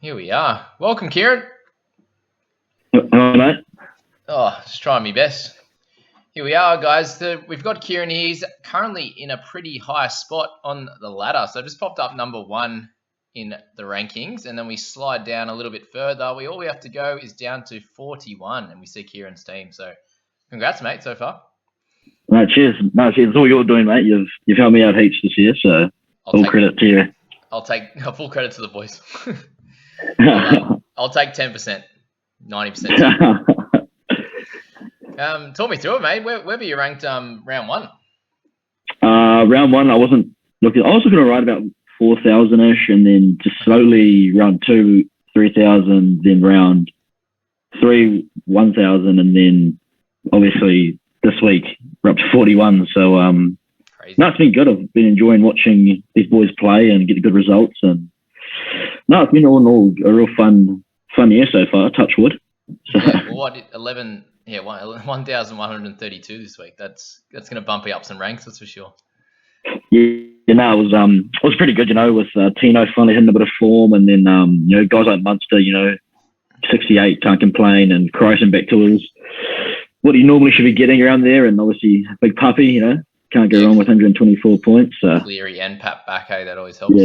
Here we are. Welcome, Kieran. Hello, mate. Oh, just trying my best. Here we are, guys. We've got Kieran here. He's currently in a pretty high spot on the ladder. So just popped up number one in the rankings, and then we slide down a little bit further. All we have to go is down to 41, and we see Kieran's team. So congrats, mate, so far. No, cheers. No, cheers. It's all you're doing, mate. You've helped me out heaps this year, so credit to you. I'll take full credit to the boys. I'll take 10%, 90%. Talk me through it, mate. Where were you ranked round one? Round one, I wasn't looking. I was looking to write about 4,000-ish, and then just slowly round two, 3,000, then round three, 1,000, and then obviously this week we're up to 41. So Crazy. No, it's been good. I've been enjoying watching these boys play and get good results, and no, it's been all in all a real fun year so far. Touch wood. So. Yeah, well, what 11? Yeah, 1,132 this week. That's going to bump you up some ranks, that's for sure. Yeah, no, it was pretty good, with Tino finally hitting a bit of form, and then guys like Munster, 68, can't complain, and Kryson back to his what he normally should be getting around there, and obviously Big Puppy, can't go wrong with 124 points. So. Cleary and Pat back, hey, that always helps.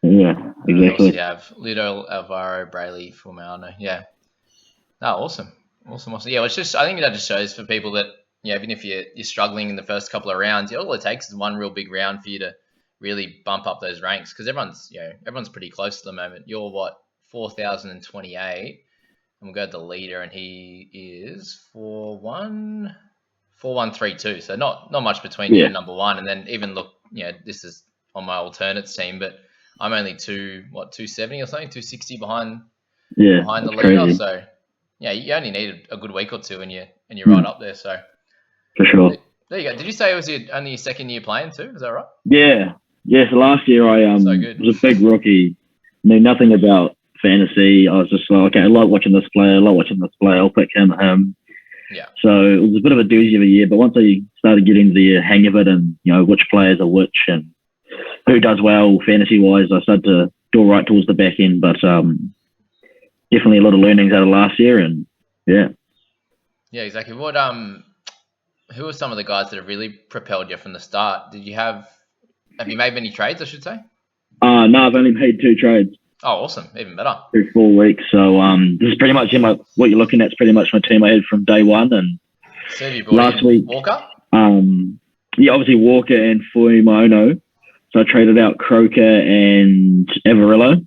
Yeah, exactly. You have Lido, Alvaro, Brayley, Formano. Yeah. No, awesome. Yeah, it's just, I think that just shows for people that, even if you're struggling in the first couple of rounds, all it takes is one real big round for you to really bump up those ranks, because everyone's pretty close at the moment. You're 4,028, and we'll go to the leader, and he is 4,132. So not much between you and number one. And then even look, this is on my alternates team, but I'm only 270 or something, 260 behind the leader. Crazy. So yeah, you only need a good week or two, and you're right up there. So for sure. There you go. Did you say it was only your second year playing too? Is that right? Yeah. So last year I was a big rookie, knew nothing about fantasy. I was just like, okay, I like watching this player. I'll pick him. Yeah. So it was a bit of a doozy of a year, but once I started getting the hang of it, and which players are which and who does well fantasy wise, I started to go right towards the back end. But definitely a lot of learnings out of last year, and yeah, exactly. What who are some of the guys that have really propelled you from the start? Have you made many trades, I should say? No, I've only made 2 trades. Oh, awesome, even better. Through 4 weeks. So this is pretty much what you're looking at. Is pretty much my team I had from day one. And so you brought last week Walker. Obviously Walker and Fuimaono. So I traded out Croker and Averillo,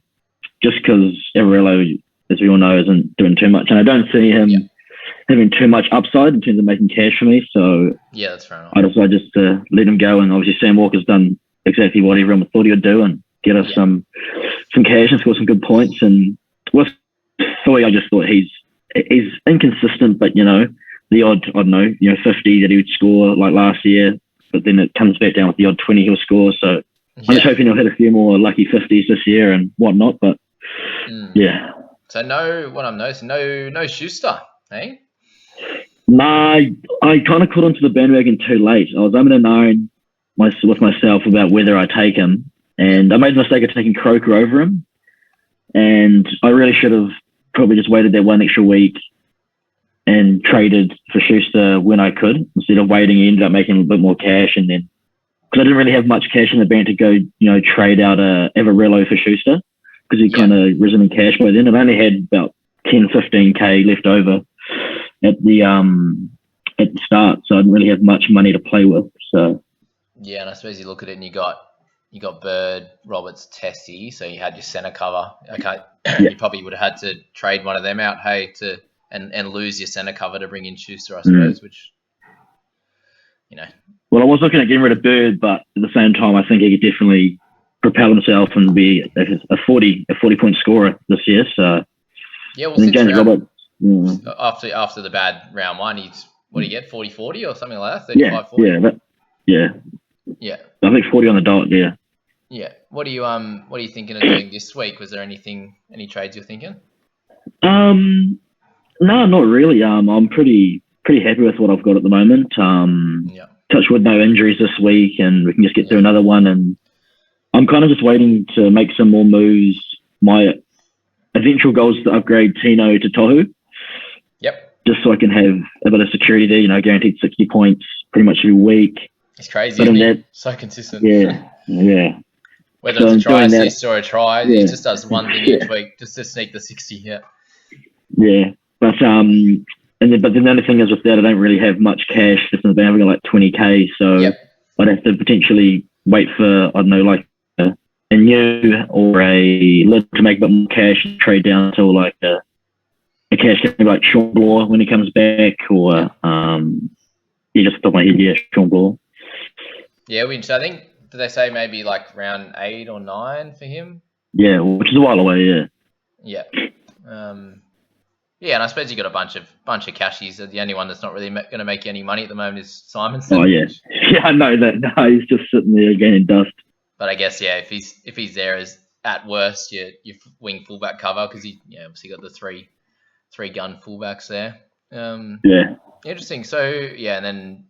just because Averillo, as we all know, isn't doing too much, and I don't see him having too much upside in terms of making cash for me. So yeah, that's fair enough. I decided just to let him go, and obviously Sam Walker's done exactly what everyone thought he would do, and get us some cash and score some good points. And with Fui, I just thought he's inconsistent, but the odd, I don't know, 50 that he would score like last year, but then it comes back down with the odd 20 he'll score. So I'm just hoping he'll hit a few more lucky 50s this year and whatnot. But yeah. So what I'm noticing, no Schuster, hey? Nah, I kind of caught onto the bandwagon too late. I was umming with myself about whether I take him, and I made the mistake of taking Croker over him, and I really should have probably just waited that one extra week and traded for Schuster when I could, instead of waiting. He ended up making a bit more cash, and then because I didn't really have much cash in the bank to go, trade out Averillo for Schuster, because he kind of risen in cash by then. I only had about 10, 15K left over at the start, so I didn't really have much money to play with. So yeah, and I suppose you look at it and you got Bird, Roberts, Tessie, so you had your centre cover. Okay, you probably would have had to trade one of them out, and lose your centre cover to bring in Schuster, I suppose, which Well, I was looking at getting rid of Bird, but at the same time, I think he could definitely propel himself and be a 40 point scorer this year. So yeah, well, since Roberts, after the bad round one, what do you get, 40-40 or something like that? 35-40? Yeah. I think 40 on the dot. Yeah. Yeah. What are you thinking of doing this week? Was there any trades you're thinking? No, not really. I'm pretty happy with what I've got at the moment. Touch wood, no injuries this week, and we can just get through another one. And I'm kind of just waiting to make some more moves. My eventual goal is to upgrade Tino to Tohu, Yep. just so I can have a bit of security there. Guaranteed 60 points pretty much every week. It's crazy, But isn't in he? that, So consistent. yeah. Whether So it's a I'm try doing that. assist or a try, he just does one thing each week just to sneak the 60. Yeah. Yeah, but but then the other thing is with that, I don't really have much cash just in the bank. I've got like 20k, so I'd have to potentially wait for, I don't know, like a new or a lid to make a bit more cash and trade down to like a cash game like Sean Bloor when he comes back, or just top of my head, Sean Bloor. Yeah, so I think, did they say maybe like round 8 or 9 for him? Yeah, which is a while away. Yeah. Yeah, and I suppose you got a bunch of cashies. The only one that's not really going to make you any money at the moment is Simonson. Oh yeah, I know that. No, he's just sitting there gaining dust. But I guess if he's there as at worst your wing fullback cover, because he obviously got the three gun fullbacks there. Yeah. Interesting. So and then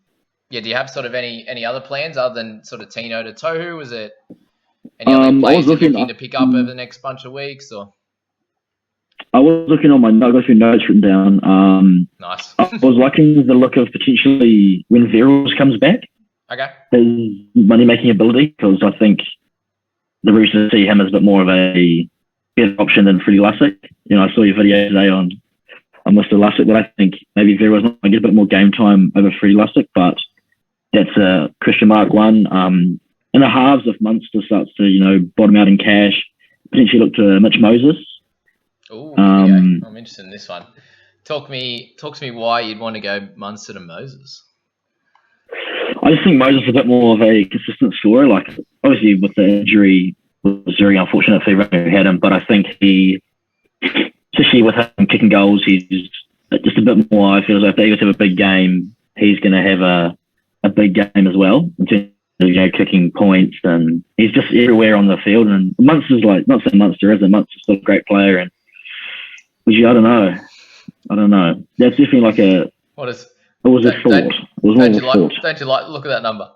do you have sort of any other plans other than sort of Tino to Tohu? Was it any other players you're looking to pick up over the next bunch of weeks, or? I was looking on I got a few notes written down. Nice. I was liking the look of potentially when Veros comes back. Okay. His money-making ability, because I think the Roosters see him as a bit more of a better option than Freddie Lussick. I saw your video today on Mr. Lussick, but I think maybe Veros might get a bit more game time over Freddie Lussick, but that's a question mark one. In the halves, if Munster starts to, bottom out in cash, potentially look to Mitch Moses. Oh, I'm interested in this one. Talk to me why you'd want to go Munster to Moses. I just think Moses is a bit more of a consistent scorer. Like, obviously, with the injury, it was very unfortunate for everyone who had him, but I think especially with him kicking goals, he's just a bit more. I feel as though if they have a big game, he's going to have a big game as well in terms of, kicking points, and he's just everywhere on the field. And Munster's like, not saying Munster isn't, Munster's still a great player, and I don't know. That's definitely like a. What is? It was a thought. Don't you like look at that number?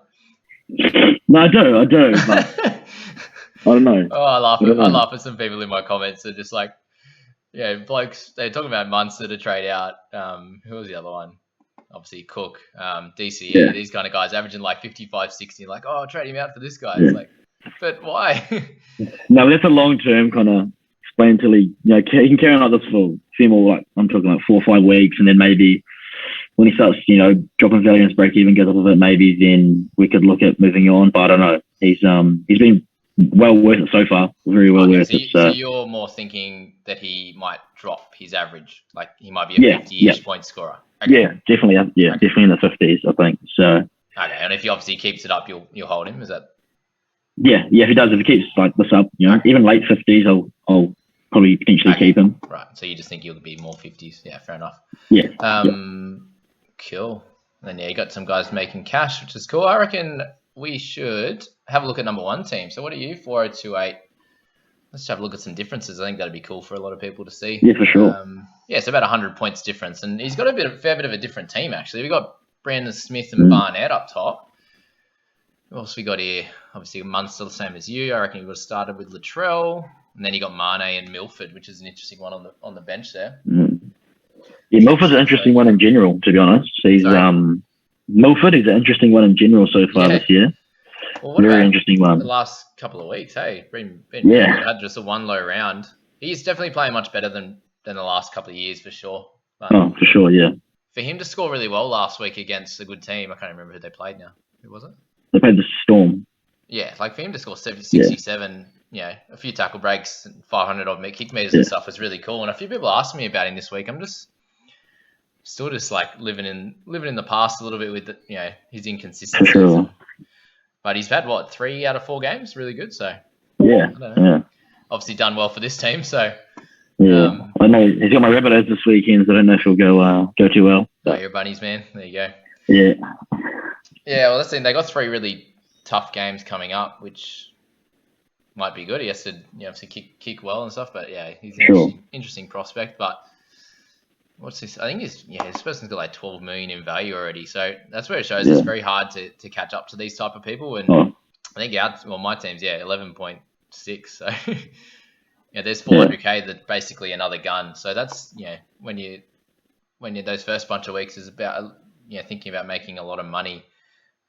No, I do, but I don't know. Oh, I laugh at some people in my comments. They're just like, blokes. They're talking about Munster to trade out. Who was the other one? Obviously Cook, DCE. These kind of guys averaging like 55, 60. Like, oh, I'll trade him out for this guy. It's like, but why? No, that's a long term kind of. Explain until he can carry on like this for a few more, like I'm talking like 4 or 5 weeks, and then maybe when he starts dropping value and his break even goes up a bit, maybe then we could look at moving on. But I don't know. He's been well worth it so far, very well worth it. So you're more thinking that he might drop his average, like he might be a 50-ish point scorer. Okay. Yeah, definitely. Yeah, definitely in the 50s, I think. So okay, and if he obviously keeps it up, you'll hold him. Is that? Yeah, if he does, if he keeps like this up, even late 50s, I'll probably potentially keep him. Right. So you just think he'll be more 50s? Yeah, fair enough. Yeah. Cool. And you got some guys making cash, which is cool. I reckon we should have a look at number 1 team. So what are you? 4028. Let's have a look at some differences. I think that'd be cool for a lot of people to see. Yeah, for sure. It's about 100 points difference, and he's got a fair bit of a different team actually. We got Brandon Smith and Barnett up top. What else we got here? Obviously, Munster the same as you. I reckon he would have started with Latrell, and then you got Mane and Milford, which is an interesting one on the bench there. Yeah, Milford's an interesting one in general, to be honest. Milford is an interesting one in general so far this year. Well, very interesting one. The last couple of weeks, hey, had just a one low round. He's definitely playing much better than the last couple of years for sure. For sure, yeah. For him to score really well last week against a good team, I can't remember who they played now. Who was it? They played the Storm. Yeah, like for him to score 67, a few tackle breaks, 500 odd kick meters and stuff was really cool. And a few people asked me about him this week. I'm still like living in the past a little bit with his inconsistencies. Sure. But he's had 3 out of 4 games, really good. So obviously done well for this team. So I know he's got my Rabbitohs this weekend, so I don't know if he'll go too well. So. Oh, you're a Bunnies man. There you go. Yeah. Yeah, well, let's see. They got 3 really tough games coming up, which might be good. He has to obviously kick well and stuff, but he's an interesting prospect. But what's this? I think this person's got like 12 million in value already. So that's where it shows it's very hard to catch up to these type of people. And I think my team's 11.6. So there's 400k that's basically another gun. So that's when you those first bunch of weeks is about thinking about making a lot of money,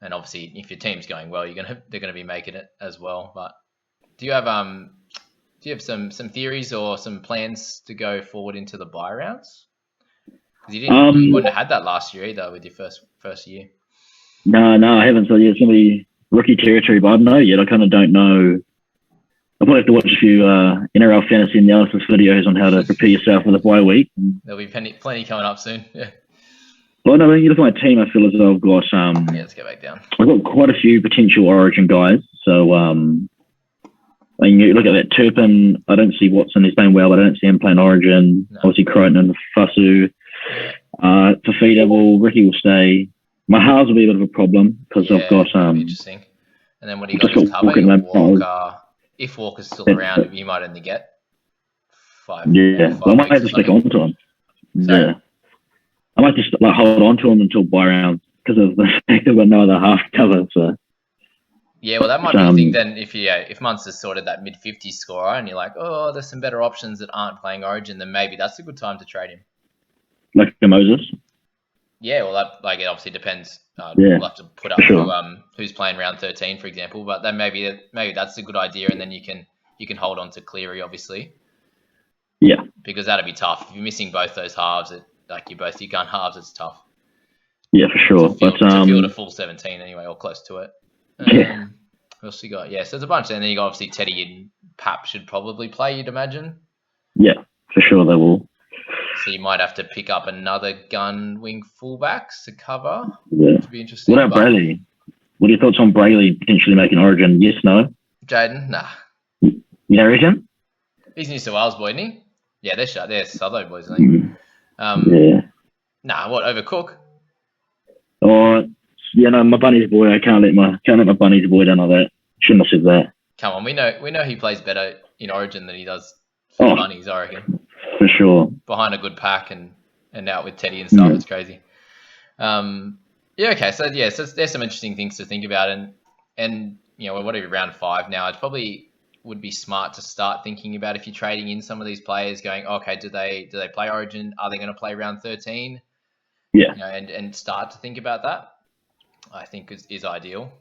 and obviously if your team's going well, they're gonna be making it as well. But do you have some theories or some plans to go forward into the buy rounds? Because you wouldn't have had that last year either with your first year. No, I haven't. So it's gonna be rookie territory, but I don't know yet. I kind of don't know. I'll probably have to watch a few NRL fantasy analysis videos on how to prepare yourself for the bye week. There'll be plenty coming up soon. Yeah. Well, no, when you look at my team, I feel as though I've got let's go back down. I've got quite a few potential Origin guys. So when you look at that Turpin, I don't see Watson. He's playing well, but I don't see him playing Origin. No. Obviously, Crichton and Fusu. Fafita Ricky will stay. My halves will be a bit of a problem because I've got interesting. And then what do you got as cover? Walker. If Walker's still around, you might only get 5. Yeah, I might have to stick on to him. Sorry? Yeah, I might just hold on to him until buy round because of the fact I've got no other half cover. So yeah, well, that might be the thing then. If Munster's sorted that mid-50s scorer and you're like, oh, there's some better options that aren't playing Origin, then maybe that's a good time to trade him. Like Moses. Yeah, well, that it obviously depends. We'll have to put up who's playing round 13, for example. But then maybe that's a good idea, and then you can hold on to Cleary, obviously. Yeah. Because that'd be tough if you're missing both those halves. You gun halves, it's tough. Yeah, for sure. To field a full 17 anyway, or close to it. What else you got? Yeah, so there's a bunch. And then you got obviously Teddy and Pap should probably play, you'd imagine. Yeah, for sure they will. So you might have to pick up another gun wing fullbacks to cover. Yeah. Which would be interesting. What about Brayley? What are your thoughts on Brayley potentially making Origin? Yes, no? Jaden? Nah. You don't reckon? He's New South Wales boy, isn't he? Yeah, they're Southo boys, I think. Yeah. Nah, what, over Cook? Oh, yeah, no, my bunny's boy. I can't let my bunny's boy down like that. Shouldn't have said that. Come on, we know he plays better in Origin than he does for the bunnies, I reckon. For sure. Behind a good pack and out with Teddy and stuff, it's crazy. Okay, so there's some interesting things to think about, and what are we, round 5 now? It probably would be smart to start thinking about if you're trading in some of these players, going, okay, do they play Origin? Are they going to play round 13? Yeah. And start to think about that. I think is ideal.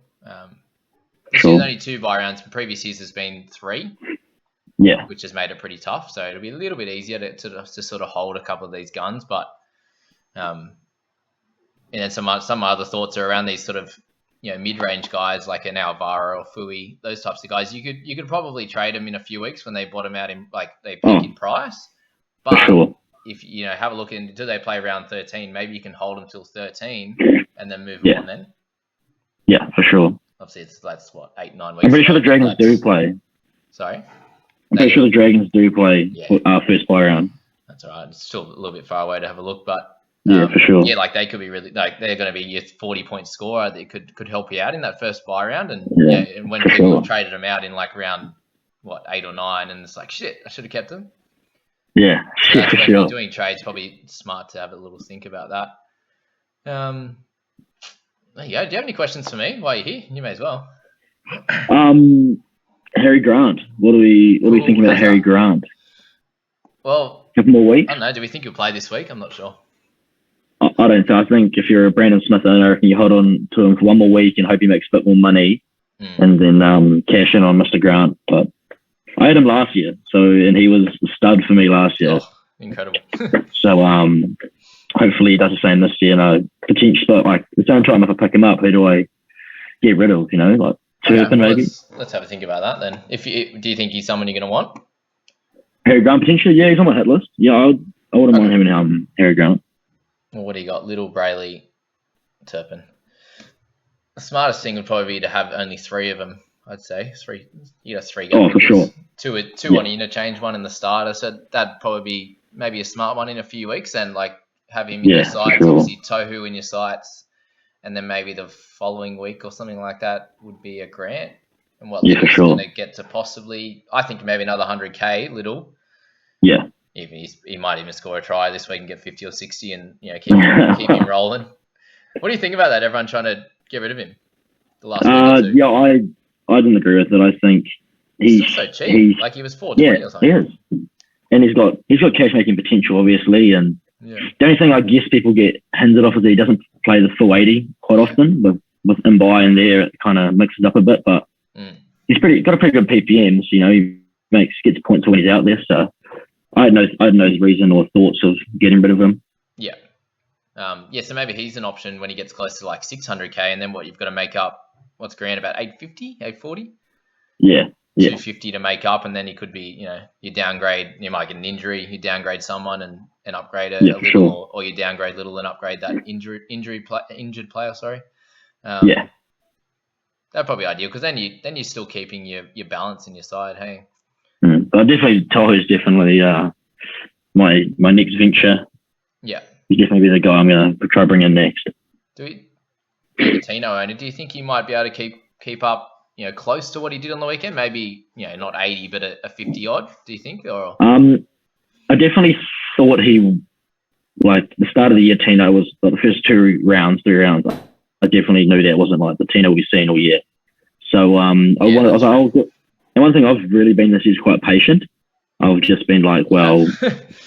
Sure. There's only 2 buy rounds. Previous years has been 3. Yeah. Which has made it pretty tough. So it'll be a little bit easier to sort of hold a couple of these guns. But and then some other thoughts are around these sort of mid-range guys like an Alvaro or Fui, those types of guys. You could probably trade them in a few weeks when they bottom out in they peak in price. But sure. If have a look into do they play round 13, maybe you can hold them till 13 and then move on then. Yeah, for sure. Obviously that's what 8-9 weeks. I'm pretty sure the Dragons do play. Sorry. I'm pretty sure the Dragons do play first buy round. That's all right. It's still a little bit far away to have a look, but for sure. Yeah, they could be really they're going to be your 40-point scorer that could help you out in that first buy round, and and when people have traded them out in round 8 or 9, and it's like shit, I should have kept them. Yeah, so for when sure. you're doing trades, probably smart to have a little think about that. There you go. Do you have any questions for me while you're here? You may as well. Harry Grant. What are we thinking about Harry Grant? Well, a couple more weeks. I don't know. Do we think he'll play this week? I'm not sure. I don't think. I think if you're a Brandon Smith owner, I reckon you hold on to him for one more week and hope he makes a bit more money, and then cash in on Mr. Grant. But I had him last year, and he was a stud for me last year. Oh, incredible. So hopefully he does the same this year. Potentially, the same time if I pick him up, who do I get rid of? Turpin maybe. Let's have a think about that then. Do you think he's someone you're going to want? Harry Grant potentially, yeah, he's on my hit list. Yeah, I wouldn't mind having Harry Grant. Well, what do you got? Little, Brayley, Turpin. The smartest thing would probably be to have only 3 of them. I'd say 3. You got 3 guys. Oh, for sure. 2 on interchange, 1 in the starter. So that'd probably be maybe a smart one in a few weeks, and have him in your sights. Sure. Obviously, Tohu in your sights, and then maybe the following week or something like that would be a Grant. And what Little's going to get to possibly, I think maybe another 100k Little. Yeah. He might even score a try this week and get 50 or 60 and keep him rolling. What do you think about that? Everyone trying to get rid of him the last week or 2? Yeah, I didn't agree with it. I think He's still so cheap. Like he was 420 or something. He is. And he's got cash making potential, obviously. And Yeah. the only thing I guess people get hindered off is that he doesn't play the full 80 quite often. But with Mbai in there, it kind of mixes up a bit. But he's got a pretty good PPMs. You know, he gets points when he's out there. So I had no reason or thoughts of getting rid of him. Yeah. So maybe he's an option when he gets close to like 600k, and then what you've got to make up, what's grand, about 850, 840? Yeah. 250 to make up, and then he could be, you know, you downgrade, you might get an injury, you downgrade someone and upgrade a little, sure. or you downgrade little and upgrade that injured player. Sorry. That'd probably be ideal, because then you're still keeping your balance in your side. Hey. But definitely Toho's definitely my next venture. Yeah. He's definitely the guy I'm gonna try to bring in next. Being a Tino owner, do you think he might be able to keep up, you know, close to what he did on the weekend? Maybe, you know, not 80, but a 50 odd. Do you think? Or I definitely thought he, like the start of the year, Tino was like the first 3 rounds. I definitely knew that wasn't like the Tino we've seen all year. So and one thing I've really been this year is quite patient. I've just been like, well,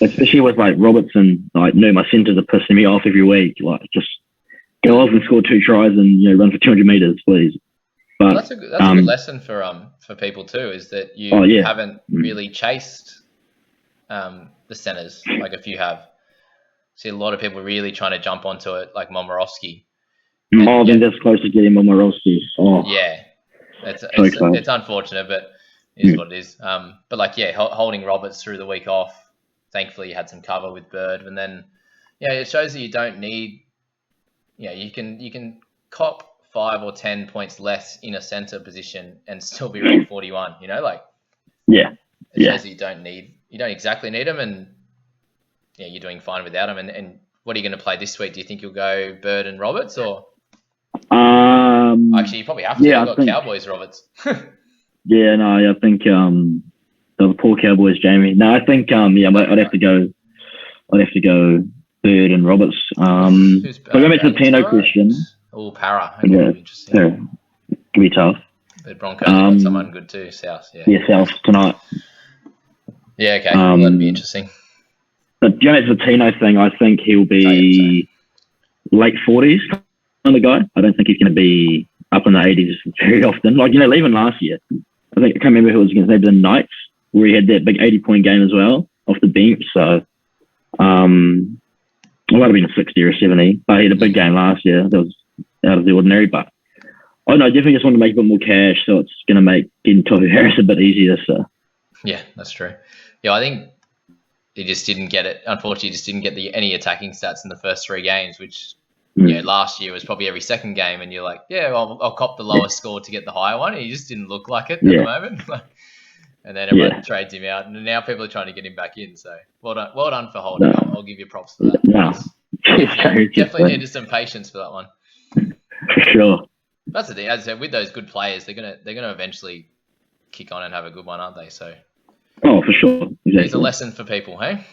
especially with like Robertson, like, no, my centers are pissing me off every week. Like, just go off and score 2 tries and, you know, run for 200 meters, please. But well, that's a good lesson for people too, is that you haven't really chased the centers like a few have. See a lot of people really trying to jump onto it, like Momorowski. I think that's close to getting Momorowski. Yeah, it's unfortunate, but it is what it is. But like, holding Roberts through the week off. Thankfully, you had some cover with Bird, and then it shows that you don't need. You can cop 5 or 10 points less in a center position and still be ranked 41. You know, like it shows that you don't exactly need them, and you're doing fine without them. And what are you going to play this week? Do you think you'll go Bird and Roberts, or actually you probably have to? You've got Cowboys Roberts. I think the poor Cowboys, Jamie. No, I think I'd have to go Bird and Roberts. But going back to the Tino question. Oh, Para. Interesting. Yeah, could be tough. But Broncos got someone good too, South. Yeah, South tonight. Yeah, okay. That'd be interesting. But going back to the Tino thing, I think he'll be late 40s kind of guy. I don't think he's going to be up in the 80s very often. Like, even last year, I can't remember who it was against, maybe the Knights, where he had that big 80-point game as well off the bench. So, it might have been a 60 or a 70, but he had a big game last year. That was out of the ordinary. But I definitely just want to make a bit more cash, so it's going to make getting Tohu Harris a bit easier. So, yeah, that's true. Yeah, I think he just didn't get it. Unfortunately, he just didn't get any attacking stats in the first 3 games, which last year was probably every second game, and you're like, I'll cop the lowest score to get the higher one. And he just didn't look like it at the moment. And then everyone trades him out, and now people are trying to get him back in. So well done for holding. I'll give you props for that. No. Definitely needed some patience for that one. For sure. That's the thing. As I said, with those good players, they're gonna eventually kick on and have a good one, aren't they? So. Oh, for sure. Exactly. There's a lesson for people, hey?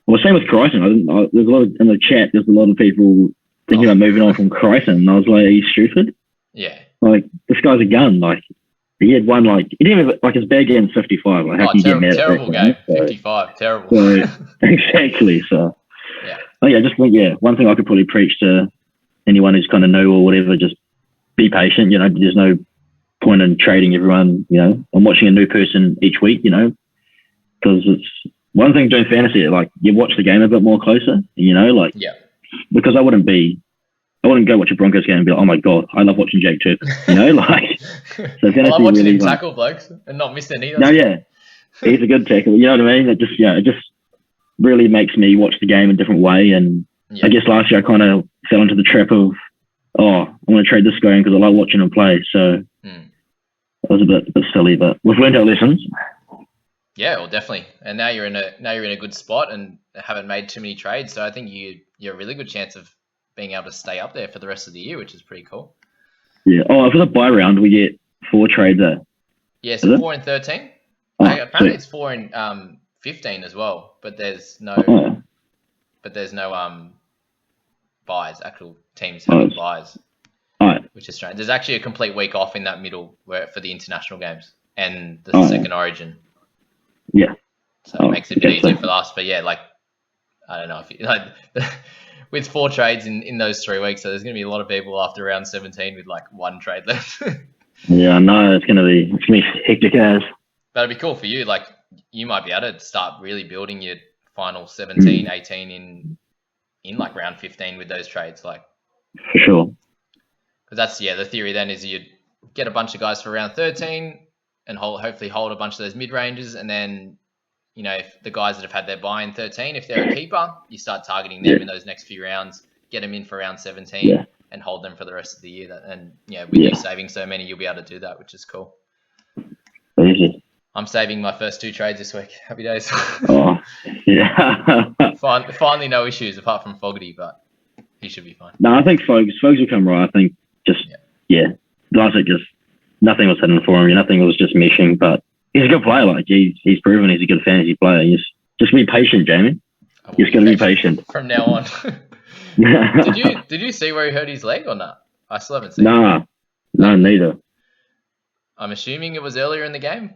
Well, same with Crichton. There's a lot in the chat. There's a lot of people thinking about moving on from Crichton. And I was like, are you stupid? Yeah. Like, this guy's a gun. Like, he had one, like, he didn't have, like, his bad game 55. Like, how can you get mad at that? Terrible game. 55. Terrible. So, exactly. So, I just think, one thing I could probably preach to anyone who's kind of new or whatever, just be patient. There's no point in trading everyone. I'm watching a new person each week, because it's one thing doing fantasy, like, you watch the game a bit more closer, because I wouldn't go watch a Broncos game and be like, oh my God, I love watching Jake too. So fantasy I love watching really him tackle blokes and not miss any. No, he's a good tackle. You know what I mean? It just really makes me watch the game a different way. And I guess last year I kind of fell into the trap of, I want to trade this guy because I like watching him play. So it was a bit silly, but we've learned our lessons. Yeah, well, definitely. And now you're in a good spot and haven't made too many trades. So I think you're a really good chance of being able to stay up there for the rest of the year, which is pretty cool. Yeah. Oh, for the buy round, we get 4 trades there. Yeah, so 4 in 13. Apparently it's 4 in 15 as well, but there's no buys. Actual teams having buys, which is strange. There's actually a complete week off in that middle for the international games. and the second Origin. Yeah. So it makes it a bit easier for us. But yeah, like I don't know if you, like with 4 trades in those 3 weeks, so there's going to be a lot of people after round 17 with like 1 trade left. Yeah, I know it's gonna be hectic as. But it'd be cool for you. Like you might be able to start really building your final 17, 18 in like round 15 with those trades, like for sure. Because that's the theory. Then is you get a bunch of guys for round 13 and hopefully hold a bunch of those mid ranges, and then if the guys that have had their buy in 13, if they're a keeper, you start targeting them in those next few rounds, get them in for round 17, and hold them for the rest of the year. And with you saving so many, you'll be able to do that, which is cool. Easy. I'm saving my first 2 trades this week. Happy days. Oh, yeah. Finally, no issues apart from Fogarty, but he should be fine. No, I think Fogs will come right. I think last week just nothing was happening for him. Nothing was just meshing, but he's a good player. Like he's proven he's a good fantasy player. Just be patient, Jamie. You've got to be patient from now on. Did you see where he hurt his leg or not? I still haven't seen. No, neither. I'm assuming it was earlier in the game.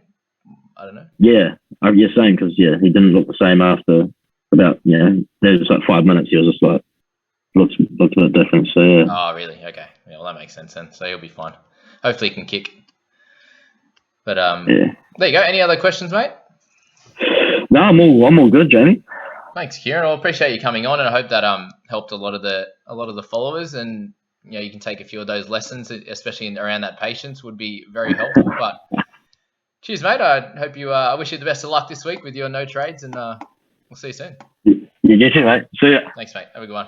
I don't know. Yeah, same because he didn't look the same after about there was like 5 minutes. He was just like looked a bit different. So yeah. Oh really? Okay. Yeah, well that makes sense then. So he'll be fine. Hopefully he can kick. But there you go. Any other questions, mate? No, I'm all good, Jamie. Thanks, Kieran. I appreciate you coming on, and I hope that helped a lot of the followers, and you can take a few of those lessons, especially around that patience, would be very helpful. But cheers, mate. I hope I wish you the best of luck this week with your no trades, and we'll see you soon. You too, mate. See ya. Thanks, mate. Have a good one.